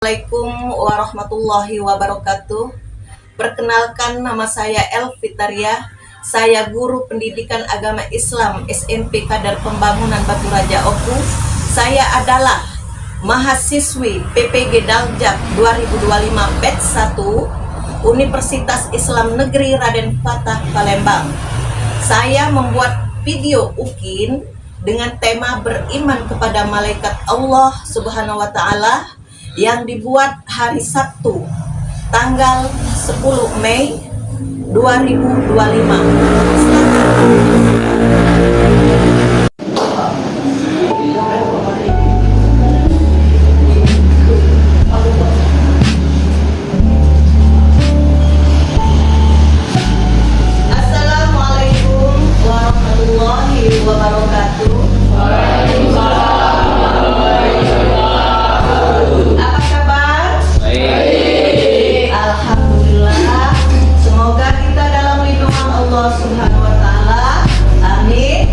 Assalamualaikum warahmatullahi wabarakatuh. Perkenalkan, nama saya Elvitaria. Saya guru pendidikan agama Islam SMP Kadar Pembangunan Batu Raja Oku. Saya adalah mahasiswi PPG Daljak 2025 Batch 1 Universitas Islam Negeri Raden Fatah Palembang. Saya membuat video UKIN dengan tema beriman kepada malaikat Allah Subhanahu wa Ta'ala yang dibuat hari Sabtu tanggal 10 Mei 2025. Assalamualaikum warahmatullahi wabarakatuh. Apa kabar? Baik. Alhamdulillah. Semoga kita dalam lindungan Allah Subhanahu wa Ta'ala. Amin.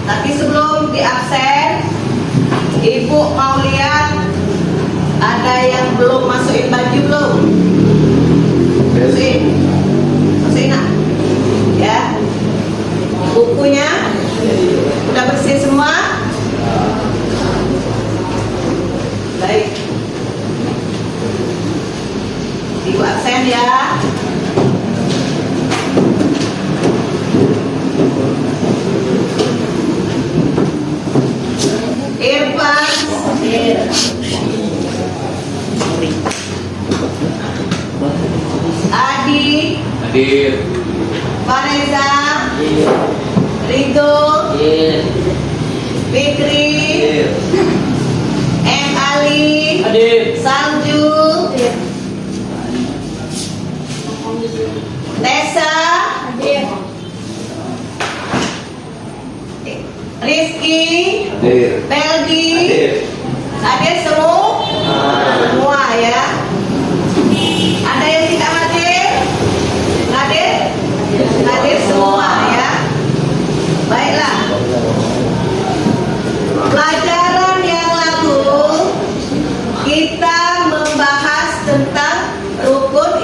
Tapi sebelum di absen, Ibu mau lihat ada yang belum masukin baju belum? Masukin, masukin nak. Ya, bukunya udah bersih semua. Baik, Ibu absen ya. Irfan, Adi, Fareza, Rido, Fikri, M. Ali, Salju, Tessa, Rizky, Peldi, hadir semua ya. Ada yang tidak hadir? Hadir? Hadir semua ya. Baiklah. Pelajaran yang lalu kita membahas tentang rukun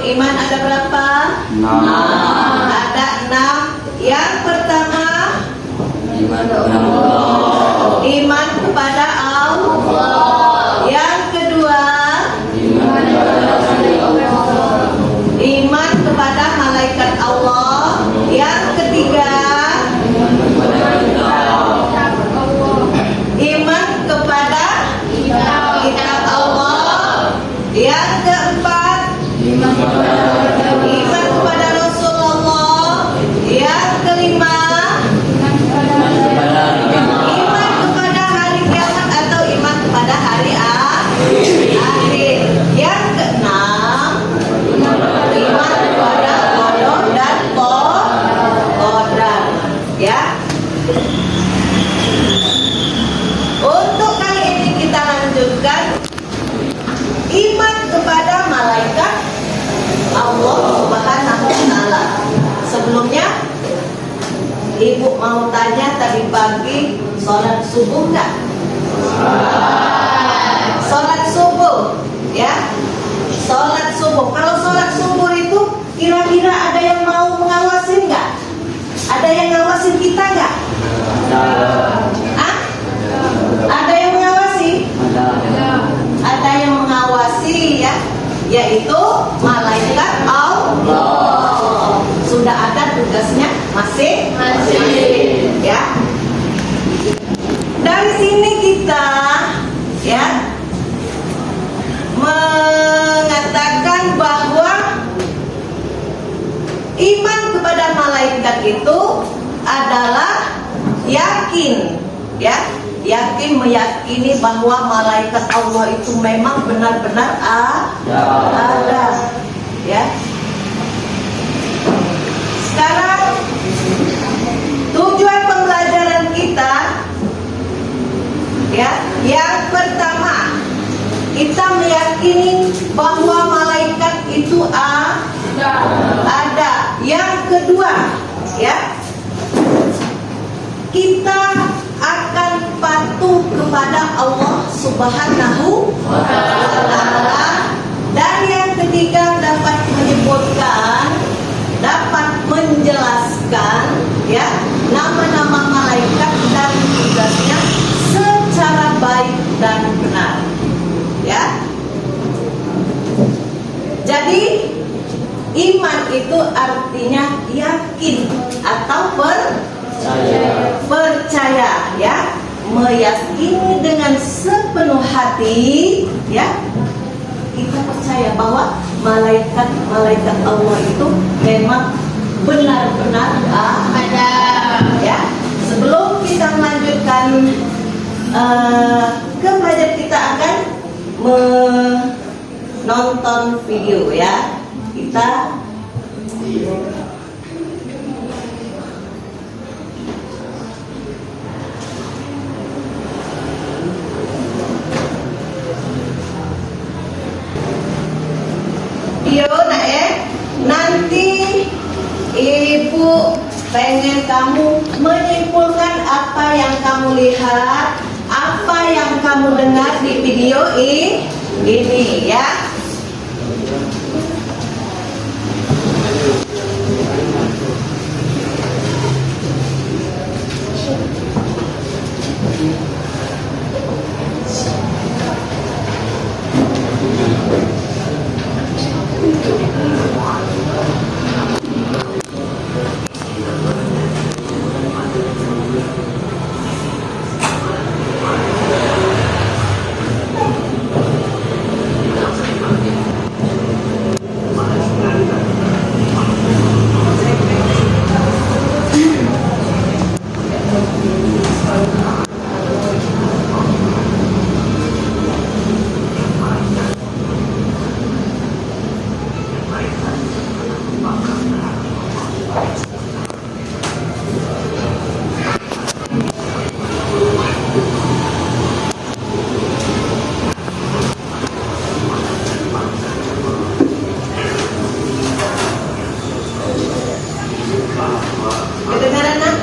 iman ada berapa? 6. Ada 6. Yang pertama, iman kepada Allah. Yang kedua, iman kepada malaikat Allah. Yang ketiga, iman kepada kitab Allah. Yang keempat, iman kepada Rasulullah. Yang kelima, iman kepada hari kiamat atau iman kepada hari akhir. Yang keenam, iman kepada qada dan qadar. Ya. Untuk kali ini kita lanjutkan iman kepada malaikat Allah Subhanahu wa taala. Sebelumnya Ibu mau tanya, tadi pagi sholat subuh enggak? Sholat subuh ya. Sholat subuh. Kalau sholat subuh itu kira-kira ada yang mau mengawasi enggak? Ada yang ngawasin kita enggak? Ada yang mengawasi? Ada yang mengawasi ya, yaitu malaikat Allah. Sudah ada tugasnya masing-masing ya. Dari sini kita ya mengatakan bahwa iman kepada malaikat itu adalah yakin ya, yakin meyakini bahwa malaikat Allah itu memang benar-benar ada ya. Sekarang tujuan pembelajaran kita ya, yang pertama kita meyakini bahwa malaikat itu ada. Yang kedua ya, kita akan patuh kepada Allah Subhanahu wa taala. Dan yang ketiga dapat menyebutkan, dapat menjelaskan ya nama-nama malaikat dan tugasnya secara baik dan benar ya. Jadi iman itu artinya yakin atau percaya ya, meyakini dengan sepenuh hati ya. Kita percaya bahwa malaikat Allah itu memang benar-benar ada ya. Sebelum kita melanjutkan ke pelajaran, kita akan menonton video ya. Kita video nak ya. Nanti Ibu pengen kamu menyimpulkan apa yang kamu lihat, apa yang kamu dengar di video ini ya. Kedengaran nak?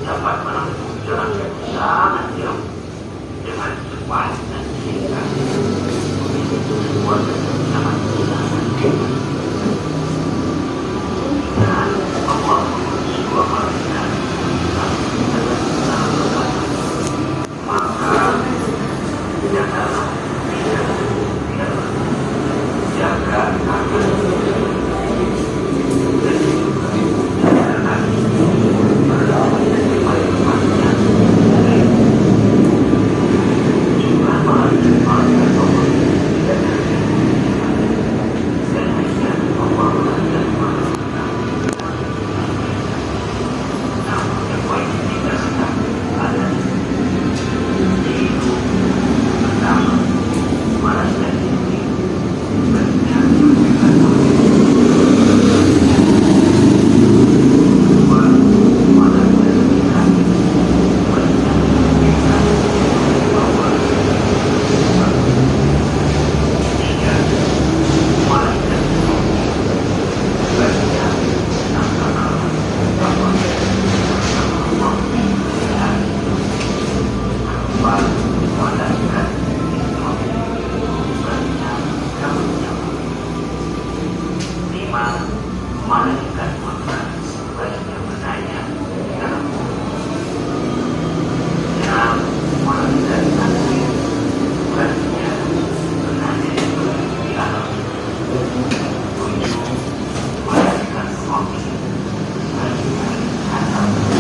Dapat menempuh jalan yang sangat jauh dengan cepat dan singkat. Itu semua sangat mudah. Dan Allah sebuah manusia maka janganlah jaga agar malaikat maka sebaiknya bertanya dalam yang malaikat nanti bukannya bertanya di alam kunjung malaikat suami dan malaikat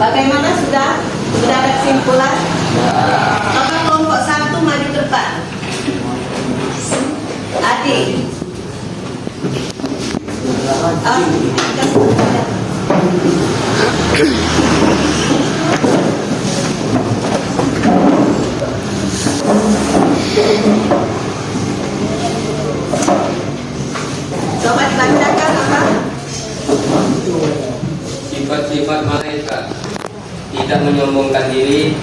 Bagaimana sudah ada kesimpulan? Maka kelompok 1 maju ke depan. Adi. Coba dibacakan apa? Sifat-sifat malaikat: tidak menyombongkan diri,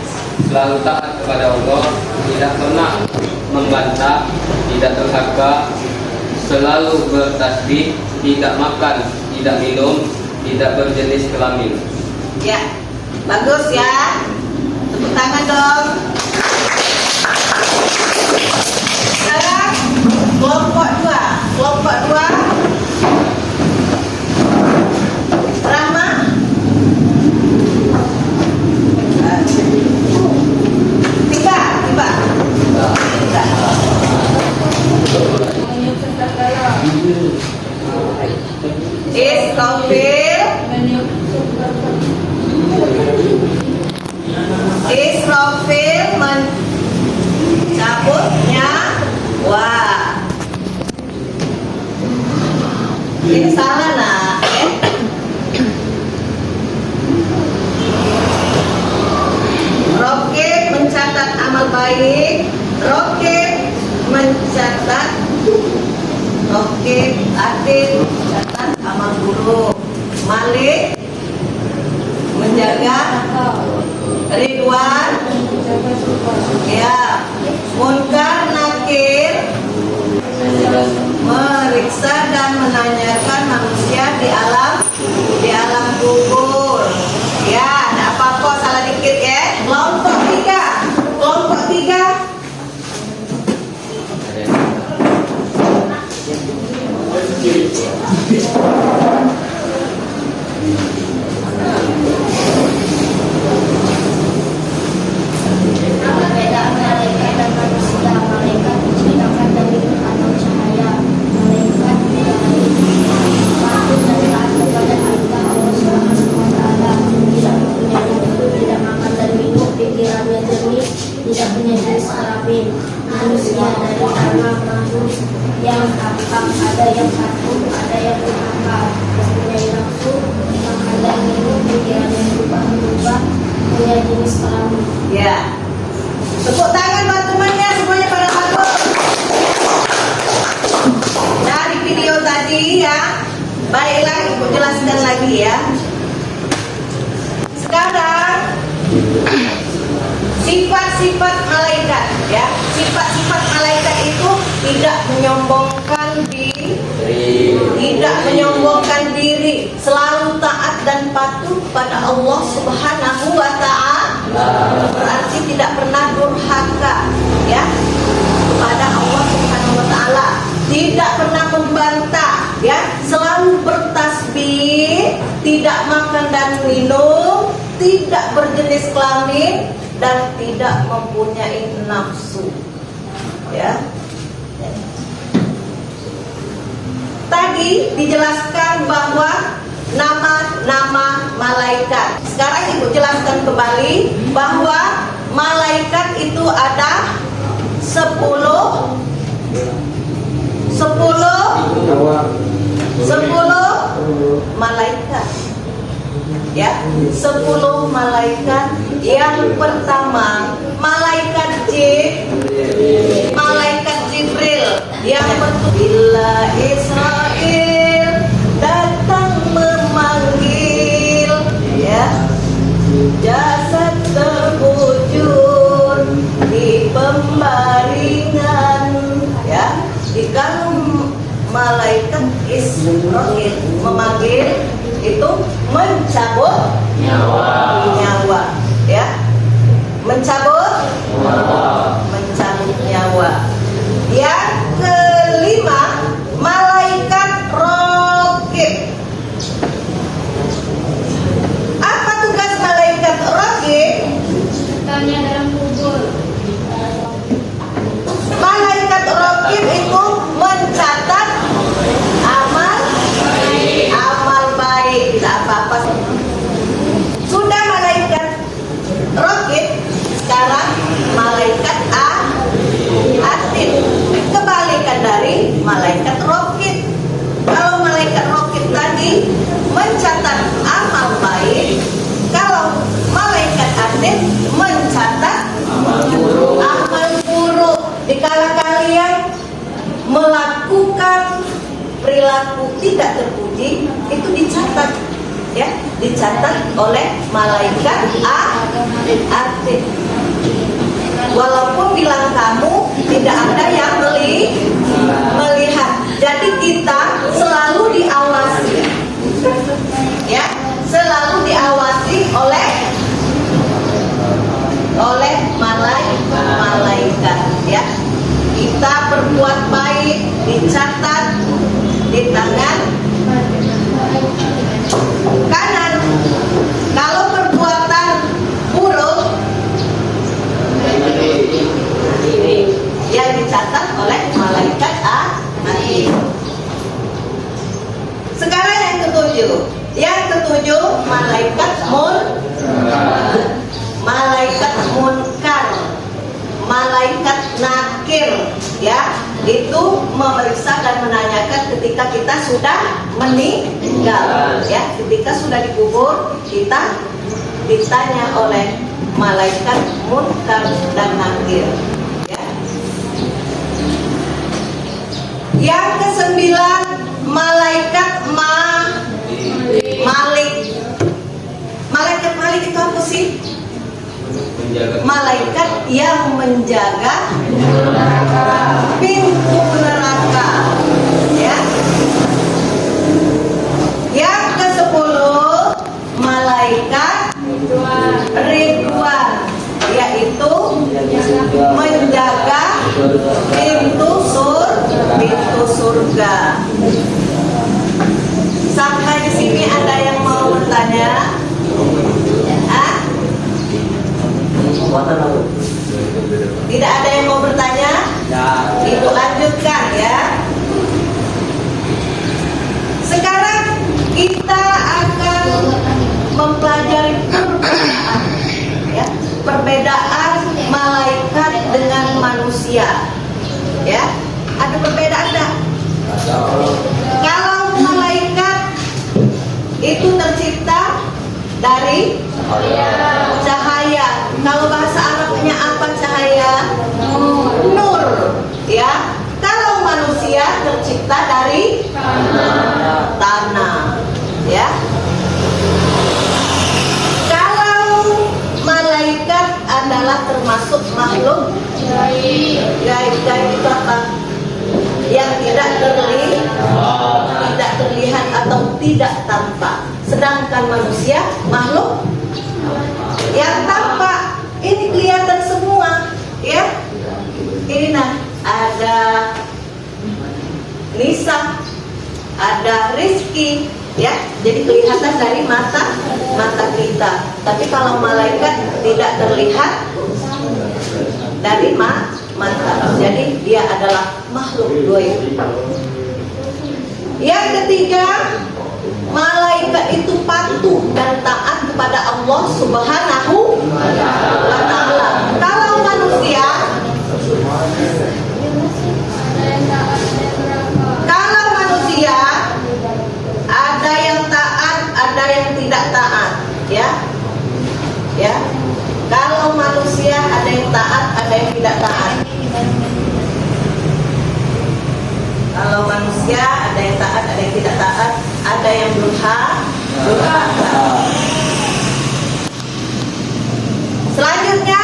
selalu taat kepada Allah, tidak pernah membantah, tidak durhaka, selalu bertasbih, tidak makan, tidak minum, tidak berjenis kelamin. Ya, bagus ya. Tepuk tangan dong. Sekarang kelompok dua. Kelompok dua. Rama. Tiga. Israfil mencabutnya. Wah, ini salah nak. Rokib mencatat amal baik. Rokib mencatat. Rokib Adil mencatat amal buruk. Malik menjaga. Ridwan ya. Munkar Nakir meriksa dan menanyakan manusia di alam kubur. Ya, tidak apa-apa, salah dikit ya. Kelompok tiga. Perbedaan malaikat dan manusia. Malaikat diciptakan dari atau cahaya. Malaikat dari patuh dan taat kepada perintah Allah Subhanahu wa Ta'ala. Tidak mempunyai nafsu, tidak makan dan minum, pikirannya jernih, tidak punya jenis kelamin. Manusia dari tanah makhluk yang tampak, ada yang patuh, ada yang durhaka, mempunyai nafsu, makan dan minum, pikirannya berubah-ubah, punya jenis kelamin. Ya. Tepuk tangan buat temannya semuanya pada bagus. Dari video tadi ya. Baiklah, Ibu jelaskan lagi ya. Sekarang sifat-sifat malaikat ya. Sifat-sifat malaikat itu tidak menyombongkan diri, selalu taat dan patuh pada Allah Subhanahu wa Ta'ala. Berarti tidak pernah durhaka ya kepada Allah Subhanahu wa Ta'ala, tidak pernah membantah ya, selalu bertasbih, tidak makan dan minum, tidak berjenis kelamin, dan tidak mempunyai nafsu ya. Tadi dijelaskan bahwa nama-nama malaikat. Sekarang Ibu jelaskan kembali bahwa malaikat itu ada 10 malaikat. Ya, 10 malaikat. Yang pertama, malaikat Jibril yang bila Israel datang memanggil ya, jasad terbujur di pembaringan ya. Jika malaikat Israel memanggil itu mencabut nyawa ya, mencabut nyawa. Yang kelima, malaikat Raqib. Apa tugas malaikat Raqib? Tanya dalam kubur. Malaikat Raqib itu mencatat amal perilaku tidak terpuji itu dicatat, ya, dicatat oleh malaikat atid. Walaupun bilang kamu tidak ada yang melihat, jadi kita selalu diawasi, ya, selalu diawasi oleh malaikat, ya. Kita berbuat baik dicatat di tangan kanan. Kalau perbuatan buruk yang dicatat oleh malaikat atid. Sekarang yang ketujuh. Yang ketujuh, malaikat munkar, malaikat nakir, ya, itu memeriksa dan menanyakan ketika kita sudah meninggal, ya, ketika sudah dikubur kita ditanya oleh malaikat munkar dan nakir, ya. Yang kesembilan, malaikat Malik. Malaikat Malik itu apa sih? Malaikat yang menjaga pintu neraka, ya. Yang ke-10, malaikat Ridwan, yaitu menjaga pintu surga. Sampai di sini ada yang mau bertanya? Tidak ada yang mau bertanya? Itu lanjutkan, ya. Sekarang kita akan mempelajari perbedaan, ya, perbedaan malaikat dengan manusia, ya. Ada perbedaan enggak? Kalau malaikat itu tercipta dari cahaya. Kalau bahasa Arabnya apa cahaya? Nur, ya. Kalau manusia tercipta dari tanah, ya. Kalau malaikat adalah termasuk makhluk gaib. Gaib itu apa? Yang tidak terlihat atau tidak tampak. Sedangkan manusia makhluk yang tampak. Ini kelihatan semua, ya. Ini nah, ada Nisa, ada Rizki, ya. Jadi kelihatan dari mata kita. Tapi kalau malaikat tidak terlihat dari mata. Jadi dia adalah makhluk gaib. Yang ketiga, malaikat itu patuh dan taat kepada Allah Subhanahu wa ta'ala. Kalau manusia ada yang taat, ada yang tidak taat, ya. Ya. Kalau manusia ada yang taat, ada yang tidak taat. Kalau manusia ada yang taat, ada yang tidak taat, ada yang durhaka. Selanjutnya,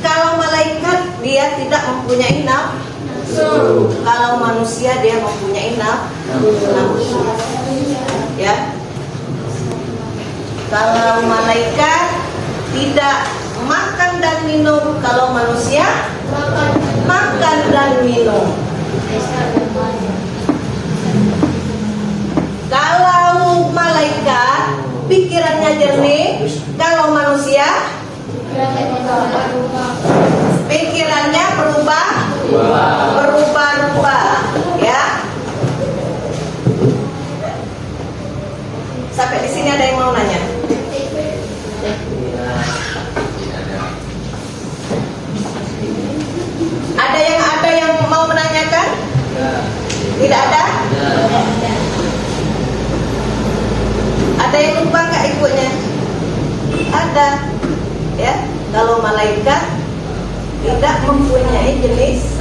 kalau malaikat dia tidak mempunyai nafsu. Kalau manusia dia mempunyai nafsu. Ya. Kalau malaikat tidak makan dan minum, kalau manusia makan dan minum. Kalau malaikat pikirannya jernih, kalau manusia pikirannya berubah-ubah, ya. Sampai di sini ada yang mau nanya? Ada yang mau menanyakan? Tidak ada? Ada yang lupa nggak ibunya? Ada, ya. Kalau malaikat tidak mempunyai jenis.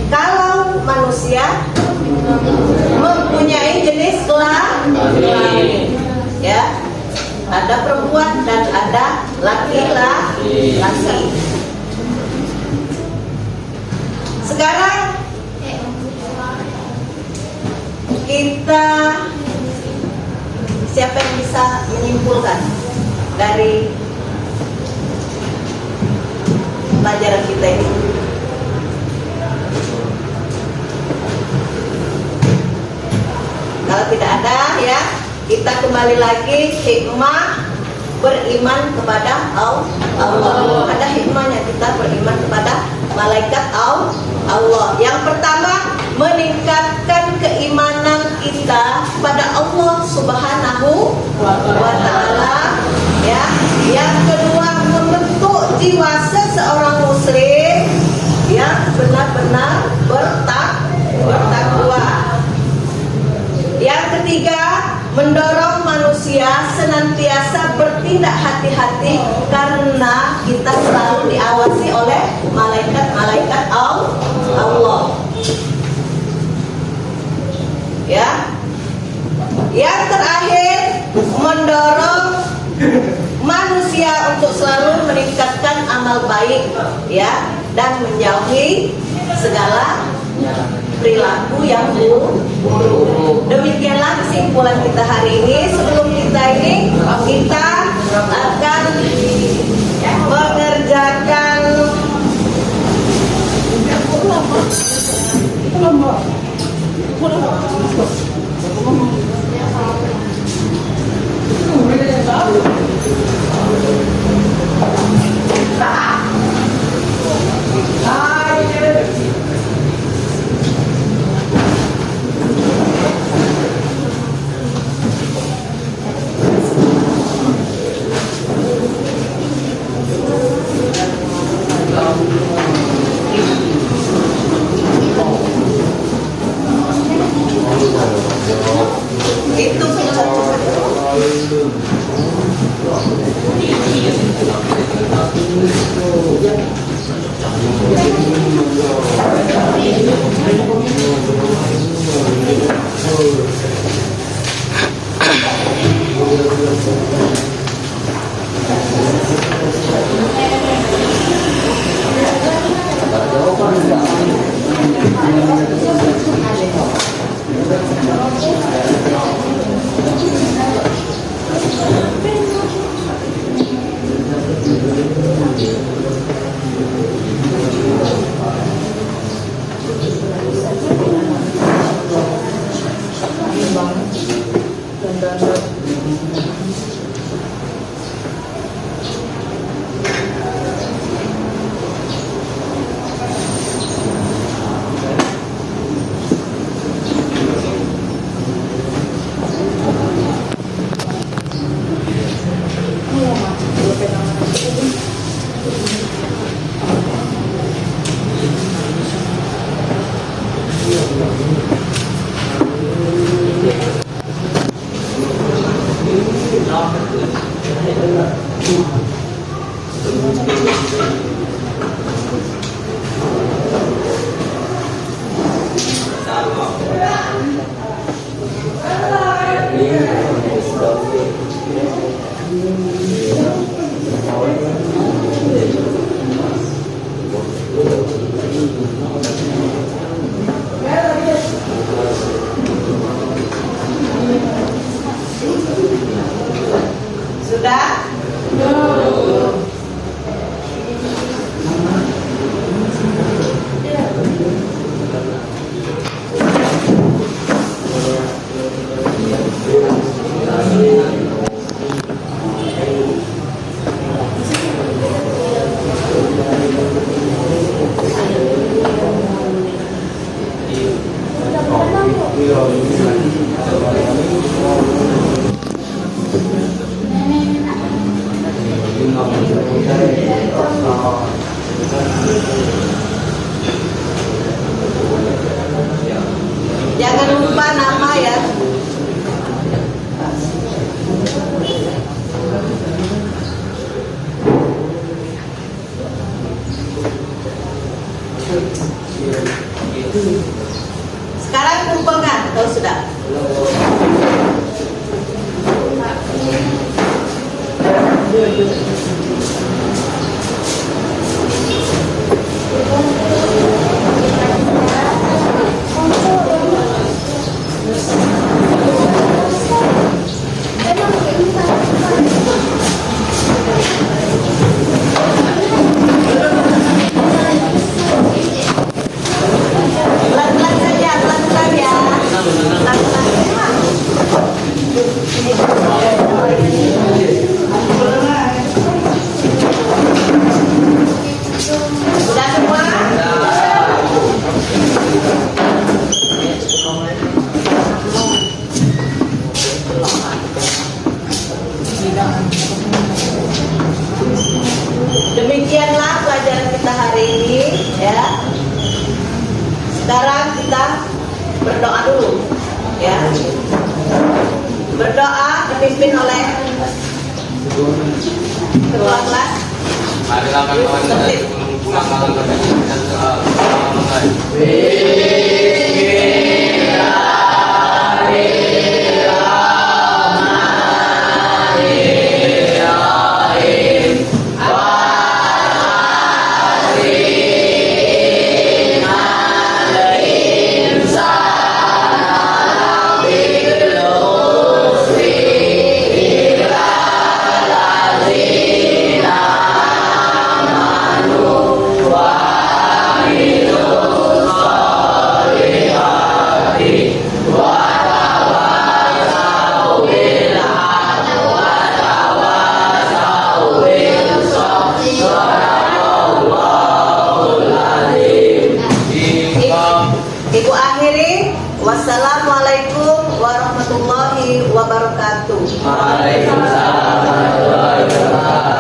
Kalau manusia mempunyai jenis kelamin. Ya, ada perempuan dan ada laki-laki. Sekarang kita, siapa yang bisa menyimpulkan dari pelajaran kita ini? Kalau tidak ada, ya kita kembali lagi hikmah beriman kepada Allah. Ada hikmahnya kita beriman kepada malaikat Allah. Yang pertama, meningkatkan keimanan kita pada Allah Subhanahu wa Ta'ala. Ya. Yang kedua, membentuk jiwa seseorang muslim yang benar-benar bertakwa. Yang ketiga, mendorong manusia senantiasa bertindak hati-hati karena kita selalu diawasi oleh malaikat-malaikat Allah. Ya. Yang terakhir, mendorong manusia untuk selalu meningkatkan amal baik, ya, dan menjauhi segala perilaku yang buruk. Demikianlah kesimpulan kita hari ini. Sebelum kita akan mengerjakan itu sudah. Jangan lupa nama ya. pelajaran kita hari ini ya. Sekarang kita berdoa dulu ya. Berdoa dipimpin oleh ketua kelas. Marilah kawan-kawan kita sebelum pulang malam berbincang soal mengenai Ibu akhiri, wassalamualaikum warahmatullahi wabarakatuh. Waalaikumsalam warahmatullahi wabarakatuh.